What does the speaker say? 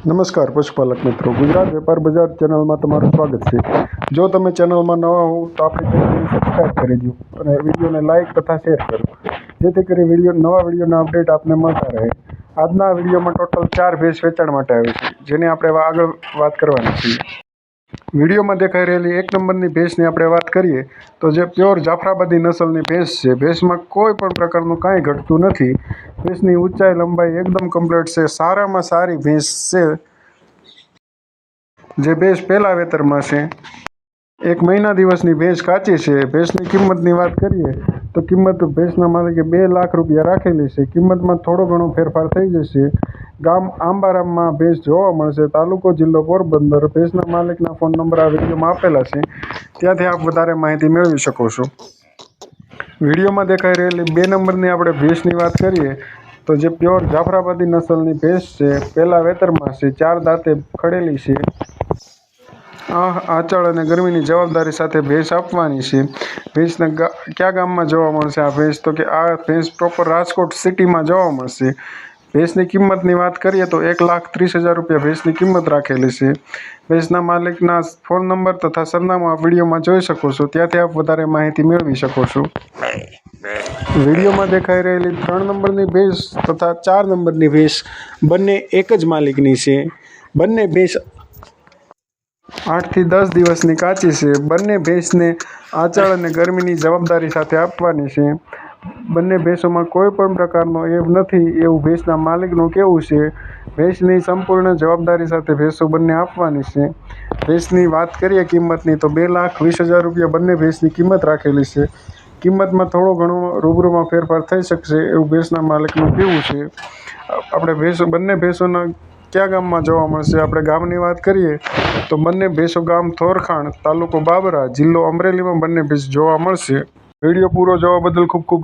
નમસ્કાર પશુપાલક મિત્રો, ગુજરાત વેપાર બજાર ચેનલમાં તમારું સ્વાગત છે। જો તમે ચેનલમાં નવા હો તો આપણી ચેનલને સબસ્ક્રાઈબ કરી દો અને વિડીયોને લાઇક તથા શેર કરો, જેથી કરી નવા વિડીયોના અપડેટ આપને મળતા રહે। આજના વિડીયોમાં ટોટલ 4 ભેંસ વેચાણ માટે આવી છે, જેની આપણે આગળ વાત કરવાની છીએ। વિડીયોમાં દેખાઈ રહેલી 1 નંબરની ભેંસની આપણે વાત કરીએ તો જે પ્યોર જાફરાબાદી નસલની ભેંસ છે। ભેંસમાં કોઈ પણ પ્રકારનું કાંઈ ઘટતું નથી। ભેંસની ઊંચાઈ લંબાઈ એકદમ કમ્પ્લીટ છે। સારામાં સારી ભેંસ છે, જે ભેંસ પહેલા વેતરમાં છે। 1 મહિના દિવસની ભેંસ કાચી છે। ભેંસની કિંમતની વાત કરીએ તો કિંમત ભેંસના માલિકે 2 લાખ રૂપિયા રાખેલી છે। કિંમતમાં થોડો ઘણો ફેરફાર થઈ જશે। ગામ આંબારામમાં ભેંસ જોવા મળશે। તાલુકો જિલ્લો પોરબંદર। ભેંસના માલિકના ફોન નંબર આ વિડીયોમાં આપેલા છે, ત્યાંથી આપ વધારે માહિતી મેળવી શકો છો। વિડીયોમાં દેખાઈ રહેલી 2 નંબરની આપણે ભેંસની વાત કરીએ તો જે પ્યોર જાફરાબાદી નસલની ભેંસ છે, પહેલા વેતરમાં છે, 4 દાંતે ખડેલી છે। આંચળ અને ગરમીની જવાબદારી સાથે ભેંસ આપવાની છે। ભેંસને કયા ગામમાં જોવા મળશે આ ભેંસ? તો કે આ ભેંસ પ્રોપર રાજકોટ સિટીમાં જોવા મળશે। ભેંસની કિંમતની વાત કરીએ તો 1,30,000 રૂપિયા ભેંસની કિંમત રાખેલી છે। ભેંસના માલિકના ફોન નંબર તથા સરનામું આ વિડીયોમાં જોઈ શકો છો, ત્યાંથી આપ વધારે માહિતી મેળવી શકો છો। વિડીયોમાં દેખાઈ રહેલી 3 નંબરની ભેંસ તથા 4 નંબરની ભેંસ બંને એક જ માલિકની છે। બંને ભેંસ 8 થી 10 દિવસની કાચી છે। બંને ભેંસને આંચળ અને ગરમીની જવાબદારી સાથે આપવાની છે। બંને ભેંસોમાં કોઈ પણ પ્રકારનો એબ નથી એવું ભેંસના માલિકનું કહેવું છે। ભેંસની સંપૂર્ણ જવાબદારી સાથે ભેંસો બંને આપવાની છે। ભેંસની વાત કરીએ કિંમતની તો 2,20,000 રૂપિયા બંને ભેંસની કિંમત રાખેલી છે। કિંમતમાં થોડો ઘણો રૂબરૂમાં ફેરફાર થઈ શકશે એવું ભેંસના માલિકનું કહેવું છે। આપણે બંને ભેંસોના કયા ગામમાં જોવા મળશે? આપણે ગામની વાત કરીએ તો બંને ભેંસો ગામ થોરખાણ, તાલુકો બાબરા, જિલ્લો અમરેલીમાં બંને ભેંસ જોવા મળશે। વિડીયો પૂરો જોવા બદલ ખૂબ ખૂબ